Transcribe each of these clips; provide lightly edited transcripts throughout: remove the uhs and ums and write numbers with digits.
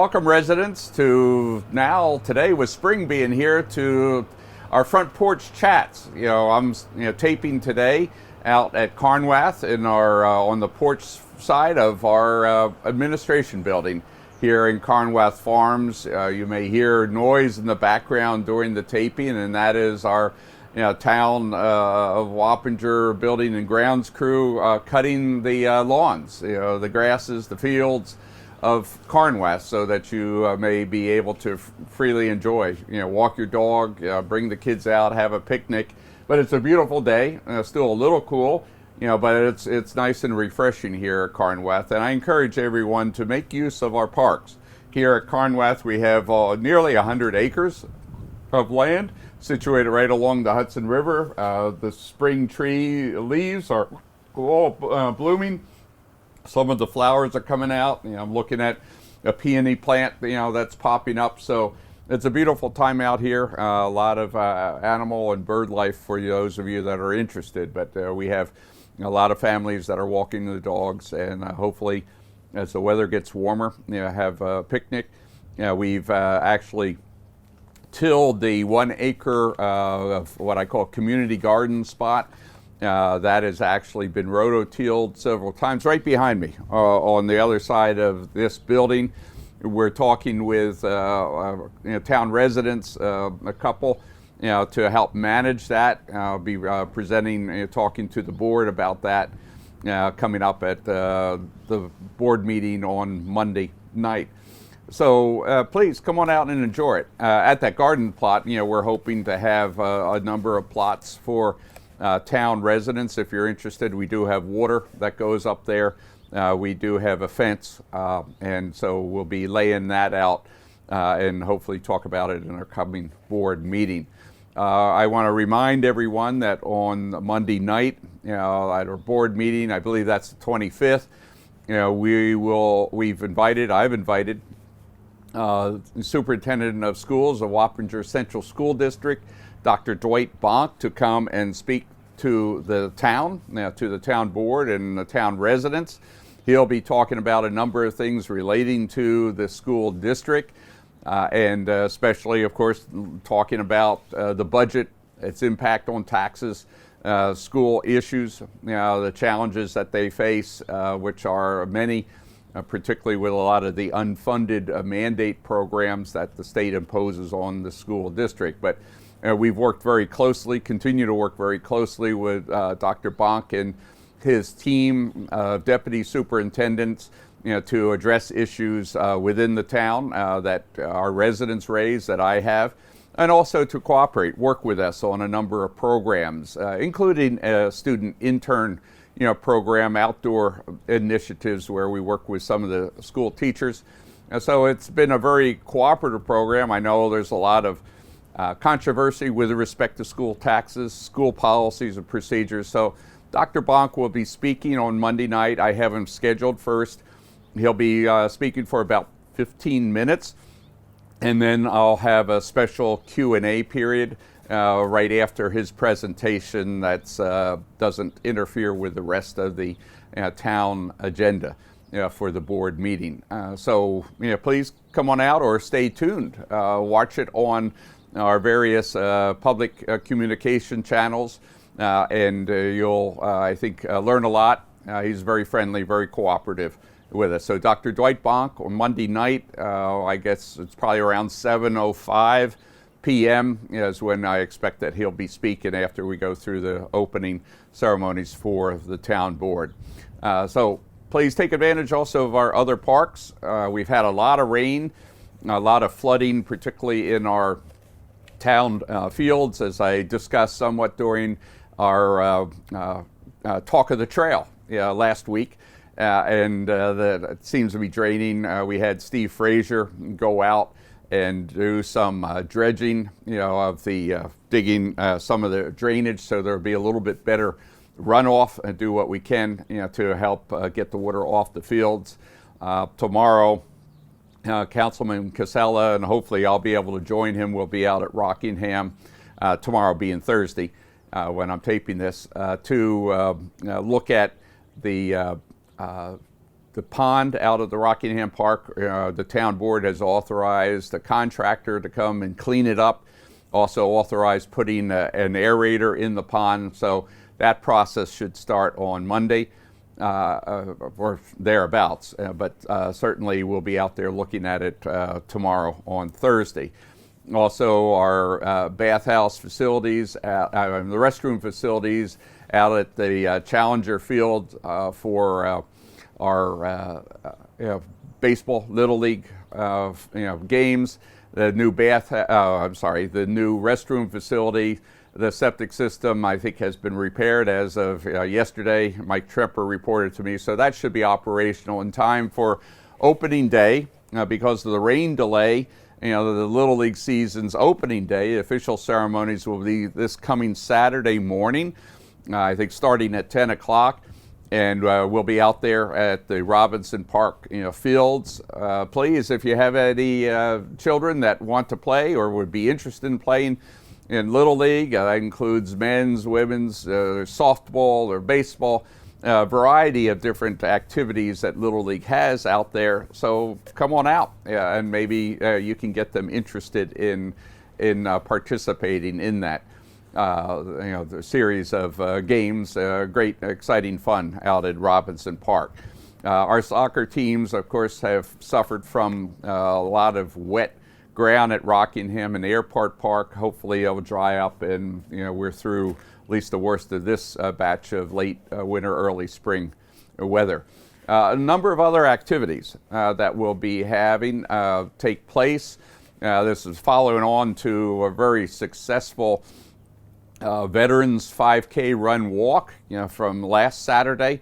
welcome residents to today with spring being here to our front porch chats. I'm taping today out at Carnwath in our on the porch side of our administration building here in Carnwath Farms. You may hear noise in the background during the taping, and that is our town of Wappinger building and grounds crew cutting the lawns, the grasses, the fields of Carnwath, so that you may be able to freely enjoy, walk your dog, bring the kids out, have a picnic. But it's a beautiful day, still a little cool, but it's nice and refreshing here at Carnwath. And I encourage everyone to make use of our parks. Here at Carnwath, we have nearly 100 acres of land situated right along the Hudson River. The spring tree leaves are all blooming. Some of the flowers are coming out. I'm looking at a peony plant, that's popping up. So it's a beautiful time out here. A lot of animal and bird life for those of you that are interested. But we have a lot of families that are walking the dogs, and hopefully, as the weather gets warmer, have a picnic. We've actually tilled the 1 acre of what I call community garden spot. That has actually been rototilled several times right behind me on the other side of this building. We're talking with town residents, a couple, to help manage that. I'll be presenting, talking to the board about that coming up at the board meeting on Monday night. So please come on out and enjoy it. At that garden plot, we're hoping to have a number of plots for town residents. If you're interested, we do have water that goes up there. We do have a fence, and so we'll be laying that out and hopefully talk about it in our coming board meeting. I want to remind everyone that on Monday night, at our board meeting, I believe that's the 25th, I've invited the Superintendent of Schools of Wappinger Central School District, Dr. Dwight Bonk, to come and speak to the town, to the town board and the town residents. He'll be talking about a number of things relating to the school district, and especially, of course, talking about the budget, its impact on taxes, school issues, the challenges that they face, which are many, particularly with a lot of the unfunded mandate programs that the state imposes on the school district. But we've worked very closely, continue to work very closely with Dr. Bonk and his team of deputy superintendents, to address issues within the town that our residents raise, that I have, and also to cooperate, work with us on a number of programs, including a student intern program, outdoor initiatives where we work with some of the school teachers. And so it's been a very cooperative program. I know there's a lot of controversy with respect to school taxes, school policies and procedures. So Dr. Bonk will be speaking on Monday night. I have him scheduled first. He'll be speaking for about 15 minutes, and then I'll have a special Q&A period right after his presentation that doesn't interfere with the rest of the town agenda for the board meeting. So please come on out or stay tuned. Watch it on our various public communication channels, and you'll, I think, learn a lot. He's very friendly, very cooperative with us. So Dr. Dwight Bonk on Monday night, I guess it's probably around 7:05 p.m. is when I expect that he'll be speaking after we go through the opening ceremonies for the town board. So please take advantage also of our other parks. We've had a lot of rain, a lot of flooding, particularly in our town fields, as I discussed somewhat during our talk of the trail last week. And that seems to be draining. We had Steve Frazier go out and do some dredging, of the digging some of the drainage, so there'll be a little bit better runoff, and do what we can, to help get the water off the fields. Tomorrow, Councilman Casella, and hopefully I'll be able to join him. We'll be out at Rockingham tomorrow, being Thursday, when I'm taping this, to look at the the pond out at the Rockingham Park. The town board has authorized a contractor to come and clean it up. Also authorized putting an aerator in the pond. So that process should start on Monday or thereabouts. But certainly we'll be out there looking at it tomorrow on Thursday. Also, our bathhouse facilities, the restroom facilities out at the Challenger Field for our baseball, Little League games. The new the new restroom facility. The septic system, I think, has been repaired as of yesterday. Mike Tremper reported to me, so that should be operational in time for opening day. Because of the rain delay, the Little League season's opening day, official ceremonies will be this coming Saturday morning, I think starting at 10 o'clock. And we'll be out there at the Robinson Park fields. Please, if you have any children that want to play or would be interested in playing in Little League, that includes men's, women's, softball or baseball, a variety of different activities that Little League has out there. So come on out, and maybe you can get them interested in participating in that. The series of games, great, exciting fun out at Robinson Park. Our soccer teams, of course, have suffered from a lot of wet ground at Rockingham and Airport Park. Hopefully it will dry up and we're through at least the worst of this batch of late winter, early spring weather. A number of other activities that will be having take place. This is following on to a very successful Veterans 5K run walk from last Saturday.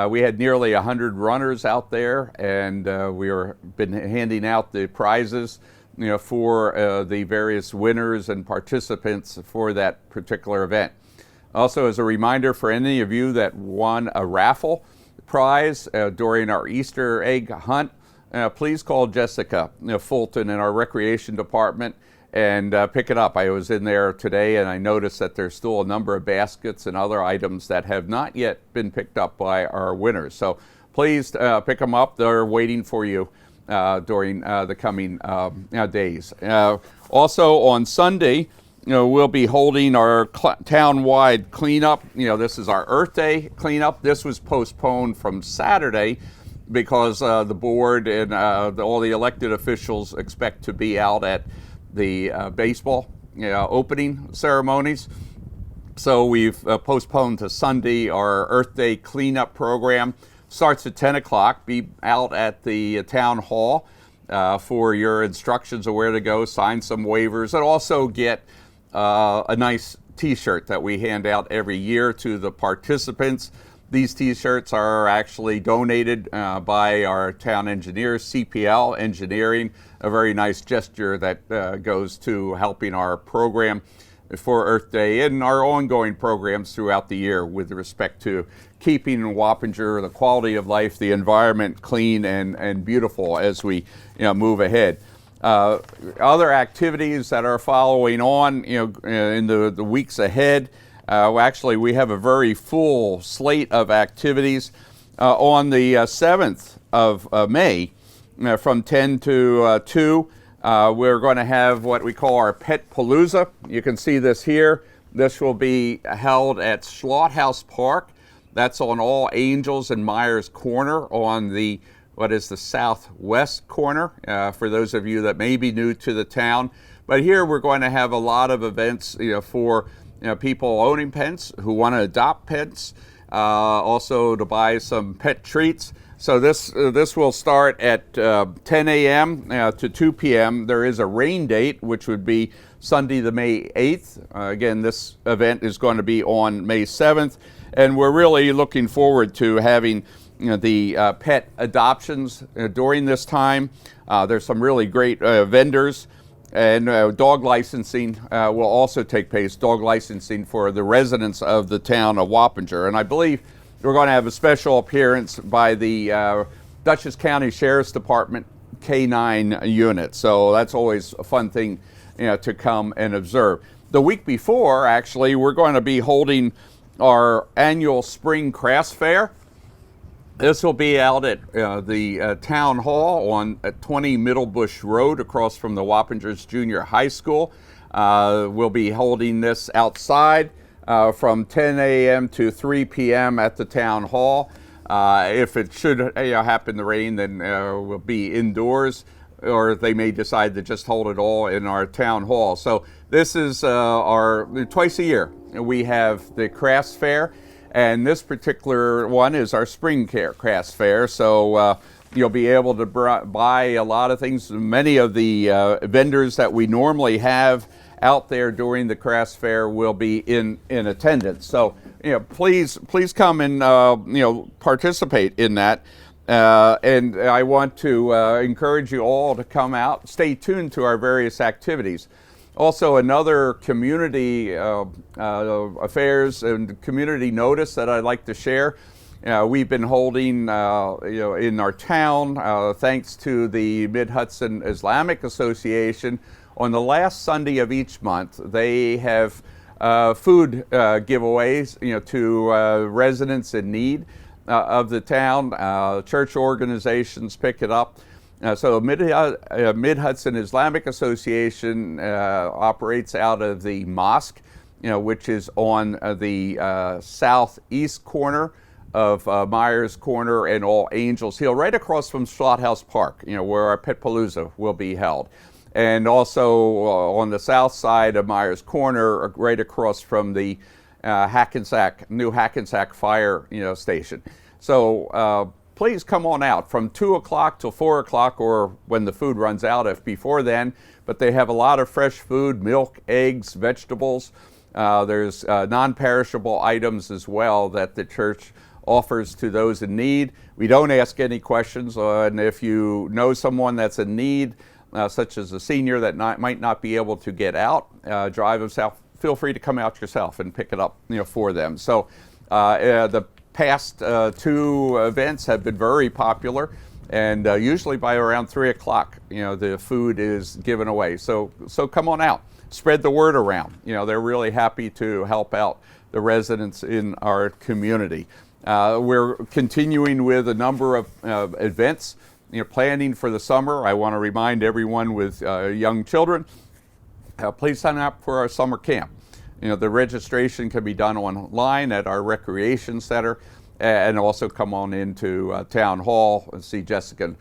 We had nearly 100 runners out there, and we are been handing out the prizes for the various winners and participants for that particular event. Also, as a reminder for any of you that won a raffle prize during our Easter egg hunt, please call Jessica Fulton in our recreation department and pick it up. I was in there today and I noticed that there's still a number of baskets and other items that have not yet been picked up by our winners. So please pick them up. They're waiting for you during the coming days. Also on Sunday, we'll be holding our town-wide cleanup. This is our Earth Day cleanup. This was postponed from Saturday because the board and all the elected officials expect to be out at the baseball opening ceremonies. So we've postponed to Sunday our Earth Day cleanup program. Starts at 10 o'clock. Be out at the town hall for your instructions of where to go, sign some waivers, and also get a nice t-shirt that we hand out every year to the participants. These t-shirts are actually donated by our town engineers, CPL Engineering, a very nice gesture that goes to helping our program for Earth Day and our ongoing programs throughout the year with respect to keeping Wappinger, the quality of life, the environment clean and beautiful as we move ahead. Other activities that are following on in the weeks ahead. Actually, we have a very full slate of activities. On the 7th of May, from 10 to 2, we're going to have what we call our Pet Palooza. You can see this here. This will be held at Slaughterhouse Park. That's on All Angels and Myers Corner on the southwest corner, for those of you that may be new to the town. But here we're going to have a lot of events for people owning pets who want to adopt pets, also to buy some pet treats. So this will start at 10 a.m. To 2 p.m. There is a rain date, which would be Sunday the May 8th. Again, this event is going to be on May 7th, and we're really looking forward to having the pet adoptions during this time. There's some really great vendors, and dog licensing will also take place, dog licensing for the residents of the town of Wappinger. And I believe we're going to have a special appearance by the Dutchess County Sheriff's Department K9 unit. So that's always a fun thing to come and observe. The week before, actually, we're going to be holding our annual Spring Crafts Fair. This will be out at the Town Hall on 20 Middlebush Road across from the Wappingers Junior High School. We'll be holding this outside from 10 a.m. to 3 p.m. at the Town Hall. If it should happen to rain, then we'll be indoors, or they may decide to just hold it all in our Town Hall. So this is our twice a year. We have the Crafts Fair. And this particular one is our Spring Crafts Fair. So you'll be able to buy a lot of things. Many of the vendors that we normally have out there during the Crafts Fair will be in attendance. So please come and participate in that. And I want to encourage you all to come out. Stay tuned to our various activities. Also, another community affairs and community notice that I'd like to share. We've been holding, in our town, thanks to the Mid-Hudson Islamic Association, on the last Sunday of each month, they have food giveaways, to residents in need of the town. Church organizations pick it up. So Mid-Hudson Islamic Association operates out of the mosque, which is on the southeast corner of Myers Corner and All Angels Hill, right across from Slaughterhouse Park, where our Pitpalooza will be held. And also on the south side of Myers Corner, right across from the new Hackensack Fire station. So please come on out from 2 o'clock till 4 o'clock, or when the food runs out, if before then. But they have a lot of fresh food, milk, eggs, vegetables. There's non-perishable items as well that the church offers to those in need. We don't ask any questions, and if you know someone that's in need, such as a senior that might not be able to get out, drive themselves, feel free to come out yourself and pick it up for them. So the past two events have been very popular, and usually by around 3 o'clock, the food is given away. So come on out, spread the word around. They're really happy to help out the residents in our community. We're continuing with a number of events, planning for the summer. I want to remind everyone with young children, please sign up for our summer camp. The registration can be done online at our recreation center, and also come on into Town Hall and see Jessica,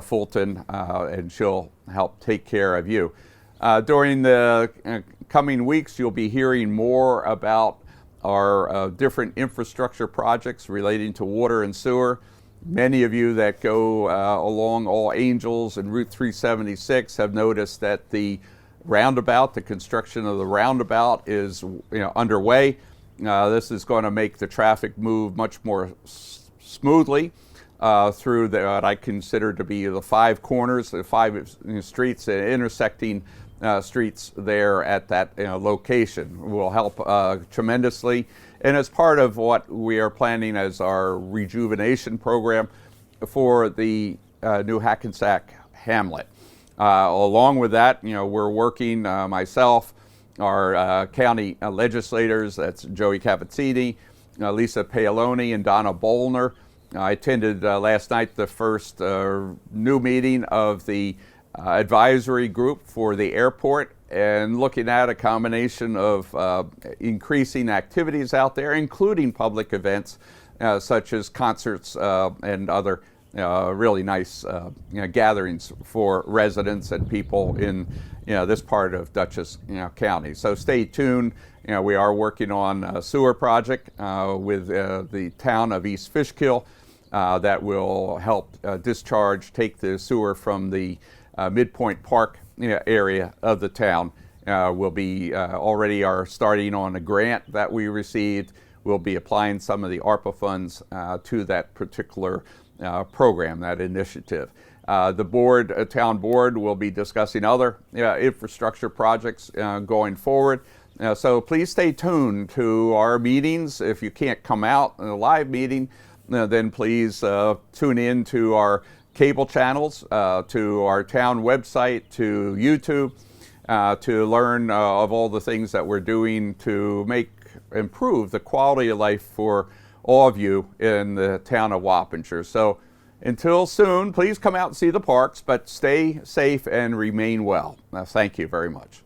Fulton, and she'll help take care of you. During the coming weeks, you'll be hearing more about our different infrastructure projects relating to water and sewer. Many of you that go along All Angels and Route 376 have noticed that the construction of the roundabout is underway. This is going to make the traffic move much more smoothly through what I consider to be the 5 corners, the 5 streets, intersecting streets there at that location. Will help tremendously. And as part of what we are planning as our rejuvenation program for the new Hackensack Hamlet. Along with that, we're working, myself, our county legislators, that's Joey Cavazzini, Lisa Paoloni, and Donna Bollner. I attended last night the first new meeting of the advisory group for the airport, and looking at a combination of increasing activities out there, including public events such as concerts and other really nice gatherings for residents and people in this part of Dutchess County. So stay tuned. We are working on a sewer project with the town of East Fishkill that will help take the sewer from the Midpoint Park area of the town. We'll be already are starting on a grant that we received. We'll be applying some of the ARPA funds to that particular program, that initiative. The town board will be discussing other infrastructure projects going forward. So please stay tuned to our meetings. If you can't come out in a live meeting, then please tune in to our cable channels, to our town website, to YouTube, to learn of all the things that we're doing to improve the quality of life for all of you in the town of Wappinger. So until soon, please come out and see the parks, but stay safe and remain well. Thank you very much.